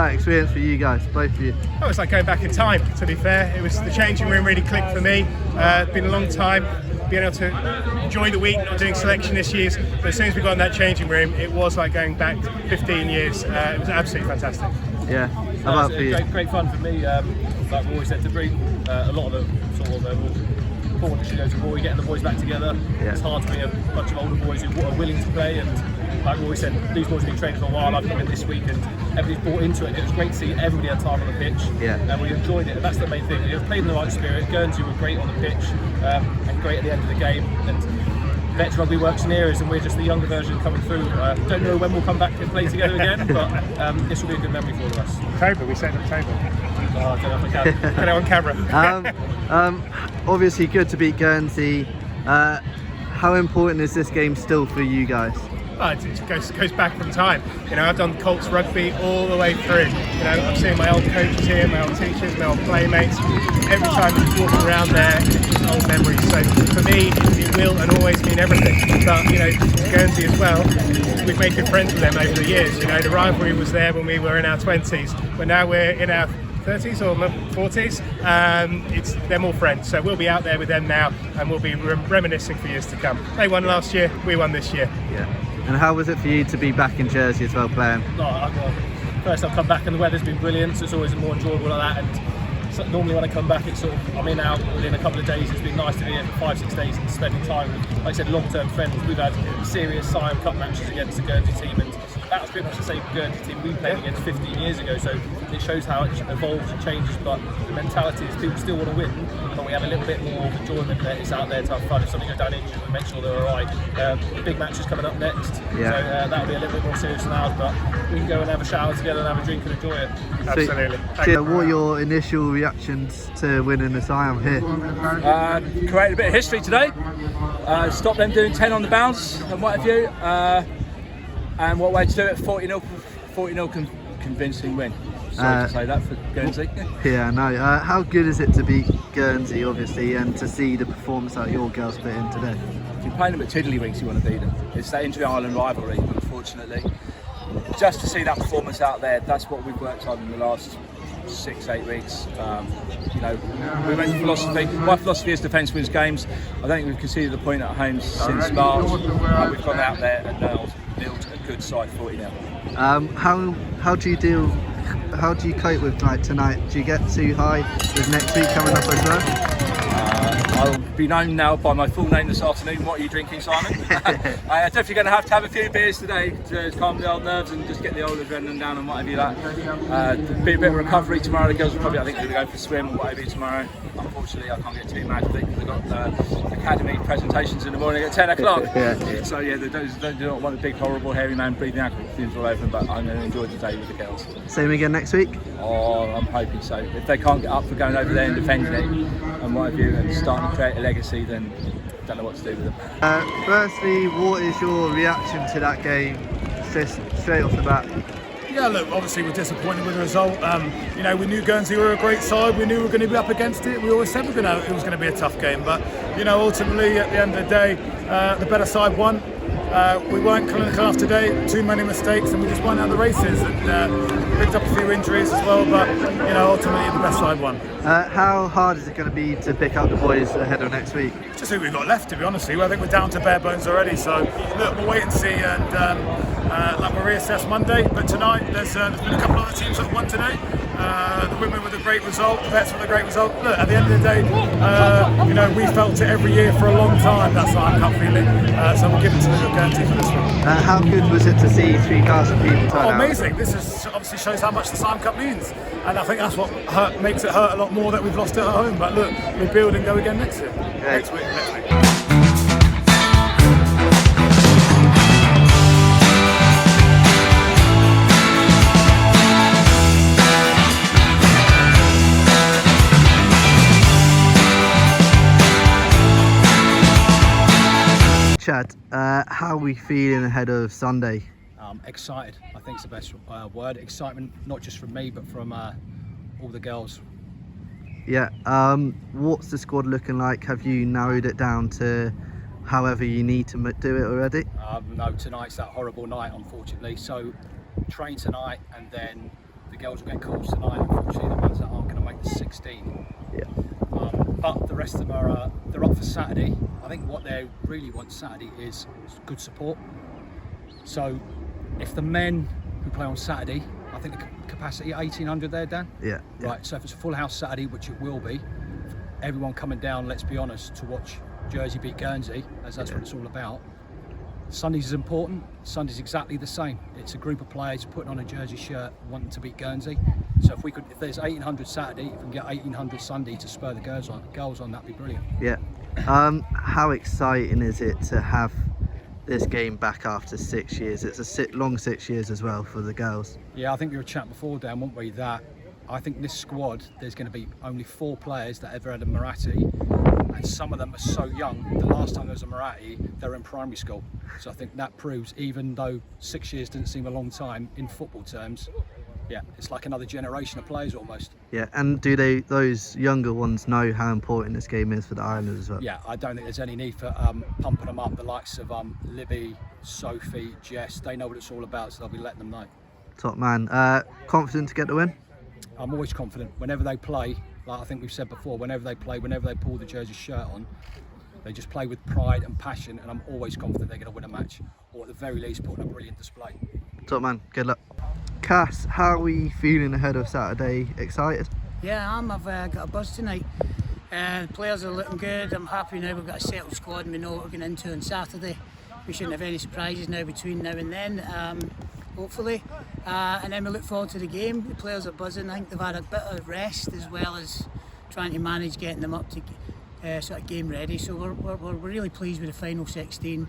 that experience for you guys, both of you? Oh, it's like going back in time, to be fair. It was the changing room really clicked for me. It's been a long time being able to enjoy the week, not doing selection this year. But as soon as we got in that changing room, it was like going back 15 years. It was absolutely fantastic. Yeah, how about for you? Great fun for me. Like we always said, to bring a lot of the sort of forward studios of Roy, getting the boys back together. Yeah. It's hard to bring a bunch of older boys who are willing to play, and like we always said, these boys have been training for a while. I've come in this week and everybody's bought into it. It was great to see everybody had time on the pitch, and we enjoyed it. And that's the main thing. We played in the right spirit. Guernsey were great on the pitch and great at the end of the game. And Vets Rugby works in eras, and we're just the younger version coming through. Don't know when we'll come back and play together again, but this will be a good memory for all of us. October, we set October. Oh, I don't know if I can. Get it on camera. Obviously good to beat Guernsey. How important is this game still for you guys? It goes back in time. You know, I've done Colts rugby all the way through. You know, I'm seeing my old coaches here, my old teachers, my old playmates. Every time I'm walking around there, it's just old memories. So for me, it will and always mean everything. But you know, Guernsey as well, we've made good friends with them over the years. You know, the rivalry was there when we were in our 20s, but now we're in our 30s or 40s. They're more friends, so we'll be out there with them now, and we'll be reminiscing for years to come. They won last year, we won this year. Yeah. And how was it for you to be back in Jersey as well, playing? First I've come back and the weather's been brilliant, so it's always more enjoyable like that. And so normally when I come back, it's sort of, I'm in out within a couple of days. It's been nice to be here for 5-6 days and spending time with, like I said, long-term friends. We've had serious Siam Cup matches against the Guernsey team, and that was pretty much the same Guernsey team we played against 15 years ago, so it shows how it evolves and changes. But the mentality is people still want to win, but we have a little bit more enjoyment that it's out there to have fun. If somebody goes down injured, we make sure they're alright. The big match is coming up next, so that'll be a little bit more serious than ours, but we can go and have a shower together and have a drink and enjoy it. Absolutely. So, what are your initial reactions to winning the Siam here? Created a bit of history today. Stopped them doing 10 on the bounce and what have you. And what way to do it? 40-0 convincing win. Sorry to say that for Guernsey. Yeah, I know. How good is it to beat Guernsey, obviously, and to see the performance that your girls put in today? If you're playing them at Tiddlywinks, you want to beat them. It's that Inter-Island rivalry, unfortunately. Just to see that performance out there, that's what we've worked on in the last 6-8 weeks. You know, we went for philosophy. My philosophy is defence wins games. I don't think we've conceded a point at home since March. We've gone out there and built a good side 40-0. How do you cope with like tonight? Do you get too high with next week coming up as well? I'll be known now by my full name this afternoon. What are you drinking, Simon? I'm definitely going to have a few beers today to calm the old nerves and just get the old adrenaline down and whatever you like. Be a bit of recovery tomorrow. The girls will probably, I think, going to go for a swim or whatever tomorrow. Unfortunately, I can't get too mad with it because we've got academy presentations in the morning at 10 o'clock. So yeah, they do not want a big, horrible, hairy man breathing alcohol fumes all over them, but I'm going to enjoy the day with the girls. Same again next week? Oh, I'm hoping so. If they can't get up for going over there and defending it and what have you and starting to create a legacy, then I don't know what to do with them. Firstly, what is your reaction to that game straight off the bat? Yeah, look, obviously we're disappointed with the result. You know, we knew Guernsey were a great side. We knew we were going to be up against it. We always said it was going to be a tough game. But, you know, ultimately, at the end of the day, the better side won. We weren't clinical enough today, too many mistakes, and we just won out the races. And picked up a few injuries as well, but, you know, ultimately the best side won. How hard is it going to be to pick up the boys ahead of next week? Just who we've got left, to be honest with you. I think we're down to bare bones already. So, look, we'll wait and see, and we'll reassess Monday. But tonight, there's been a couple of other teams that won today. The women with a great result, the vets with a great result. Look, at the end of the day, you know, we felt it every year for a long time. That's our cup feeling. So we'll give it to the Guernsey for this one. How good was it to see 3,000 people turn out? Amazing. This is obviously shows how much the Siam Cup means, and I think that's what makes it hurt a lot more that we've lost it at home. But look, we build and go again next year. Next week. Chad, how are we feeling ahead of Sunday? Excited, I think is the best word. Excitement, not just from me, but from all the girls. Yeah, what's the squad looking like? Have you narrowed it down to however you need to do it already? No, tonight's that horrible night, unfortunately. So train tonight and then the girls will get calls tonight. Unfortunately, the ones that aren't going to make the 16. Yeah. But the rest of them are they're up for Saturday. I think what they really want Saturday is good support. So if the men who play on Saturday, I think the capacity 1,800 there, Dan. Yeah. Right. So if it's a full house Saturday, which it will be, everyone coming down, let's be honest, to watch Jersey beat Guernsey, as that's what it's all about. Sundays is important. Sunday's exactly the same. It's a group of players putting on a Jersey shirt, wanting to beat Guernsey. So if there's 1,800 Saturday, if we can get 1,800 Sunday to spur the girls on, that'd be brilliant. Yeah. How exciting is it to have this game back after 6 years? It's a long 6 years as well for the girls. Yeah, I think we were chatting before, Dan, weren't we? That I think this squad, there's going to be only 4 players that ever had a Muratti, and some of them are so young. The last time there was a Muratti, they were in primary school. So I think that proves, even though 6 years didn't seem a long time in football terms, yeah, it's like another generation of players almost. Yeah, and do those younger ones know how important this game is for the Islanders as well? Yeah, I don't think there's any need for pumping them up. The likes of Libby, Sophie, Jess, they know what it's all about, so they'll be letting them know. Top man. Confident to get the win? I'm always confident. Whenever they play, like I think we've said before, whenever they pull the Jersey shirt on, they just play with pride and passion, and I'm always confident they're going to win a match, or at the very least put on a brilliant display. Top man, good luck. Cass, how are we feeling ahead of Saturday? Excited? Yeah, I've got a buzz tonight. The players are looking good. I'm happy now we've got a settled squad and we know what we're going into on Saturday. We shouldn't have any surprises now between now and then, hopefully. And then we look forward to the game. The players are buzzing. I think they've had a bit of rest as well as trying to manage getting them up to sort of game ready. So we're really pleased with the final 16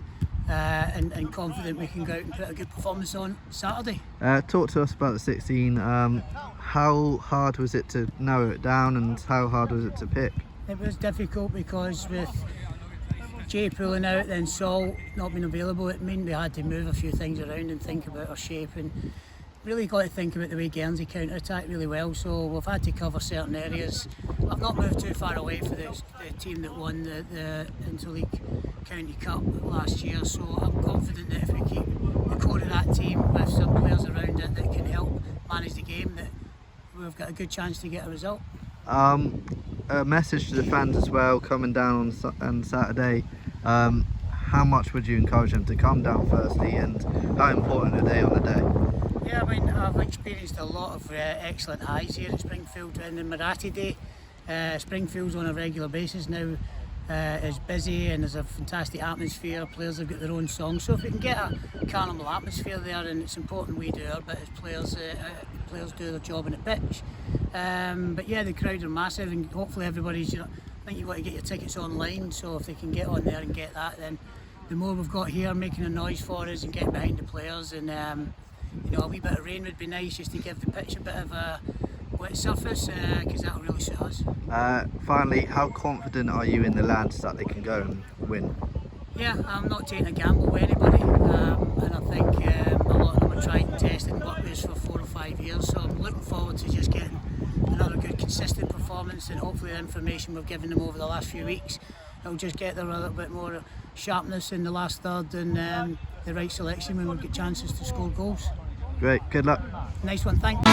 and confident we can go out and put a good performance on Saturday. Talk to us about the 16. How hard was it to narrow it down, and how hard was it to pick? It was difficult because with Jay pulling out, then Saul not being available, it meant we had to move a few things around and think about our shape, and really got to think about the way Guernsey counter-attack really well, so we've had to cover certain areas. I've not moved too far away for the team that won the Interleague County Cup last year, so I'm confident that if we keep the core of that team with some players around it that can help manage the game, that we've got a good chance to get a result. A message to the fans as well, coming down on Saturday. How much would you encourage them to come down firstly, and how important are they on the day? Yeah, I mean, I've experienced a lot of excellent highs here at Springfield and the Muratti Day. Springfield's on a regular basis now, is busy and there's a fantastic atmosphere. Players have got their own songs, so if we can get a carnival atmosphere there, and it's important we do our bit as players do their job on the pitch. But yeah, the crowd are massive, and hopefully everybody's, I think you've got to get your tickets online, so if they can get on there and get that, then the more we've got here making a noise for us and getting behind the players, and a wee bit of rain would be nice just to give the pitch a bit of a wet surface, because that'll really suit us. Finally, how confident are you in the lads that they can go and win? Yeah, I'm not taking a gamble with anybody, and I think a lot of them are tried and tested and worked with us for 4 or 5 years, so I'm looking forward to just getting another good consistent performance, and hopefully the information we've given them over the last few weeks, it'll just get there a little bit more sharpness in the last third, and the right selection when we get chances to score goals. Great, good luck. Nice one, thanks.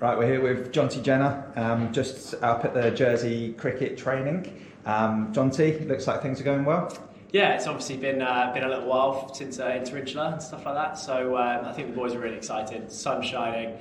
Right, we're here with Jonty Jenner, just up at the Jersey cricket training. Jonty, looks like things are going well. Yeah, it's obviously been a little while since Inter-Insular and stuff like that, so I think the boys are really excited. Sun's shining,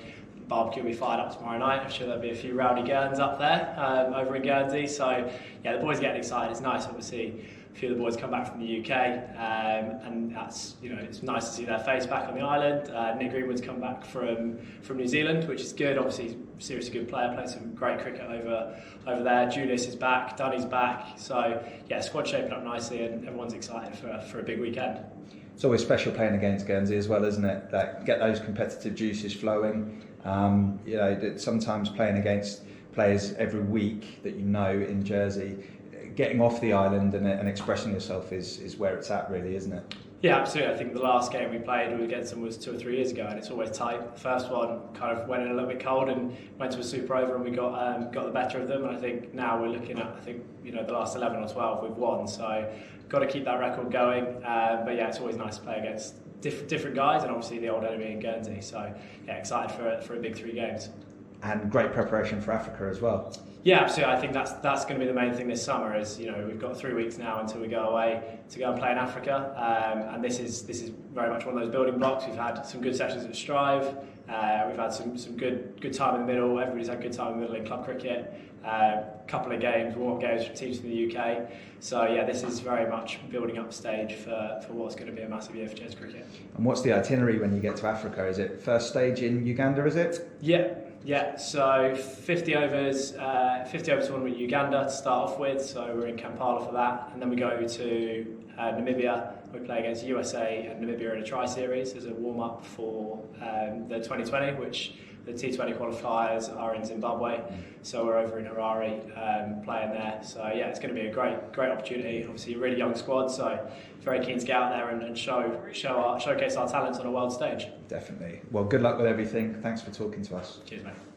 barbecue will be fired up tomorrow night. I'm sure there'll be a few rowdy Guerns up there over in Guernsey, so yeah, the boys are getting excited. It's nice, obviously. A few of the boys come back from the UK, and that's, it's nice to see their face back on the island. Nick Greenwood's come back from New Zealand, which is good. Obviously, seriously good player, played some great cricket over there. Julius is back, Dunny's back. So yeah, squad shaping up nicely, and everyone's excited for a big weekend. It's always special playing against Guernsey as well, isn't it? That get those competitive juices flowing. Sometimes playing against players every week that in Jersey, getting off the island and expressing yourself is where it's at, really, isn't it? Yeah, absolutely. I think the last game we played against them was 2 or 3 years ago, and it's always tight. The first one kind of went in a little bit cold and went to a super over, and we got the better of them. And I think now we're looking at, the last 11 or 12 we've won. So got to keep that record going. But yeah, it's always nice to play against different guys, and obviously the old enemy in Guernsey. So yeah, excited for a big 3 games. And great preparation for Africa as well. Yeah, absolutely. I think that's going to be the main thing this summer. Is we've got 3 weeks now until we go away to go and play in Africa, and this is very much one of those building blocks. We've had some good sessions at Strive. We've had some good time in the middle. Everybody's had good time in the middle in club cricket. Couple of games, warm-up games for teams from the UK. So yeah, this is very much building up stage for what's going to be a massive year for Gents cricket. And what's the itinerary when you get to Africa? Is it first stage in Uganda? Is it? Yeah, so 50 overs tournament in Uganda to start off with, so we're in Kampala for that, and then we go to Namibia. We play against USA and Namibia in a tri-series as a warm-up for the 2020, which the T20 qualifiers are in Zimbabwe, so we're over in Harare playing there. So yeah, it's going to be a great opportunity. Obviously a really young squad, so very keen to get out there and showcase our talents on a world stage. Definitely. Well, good luck with everything. Thanks for talking to us. Cheers, mate.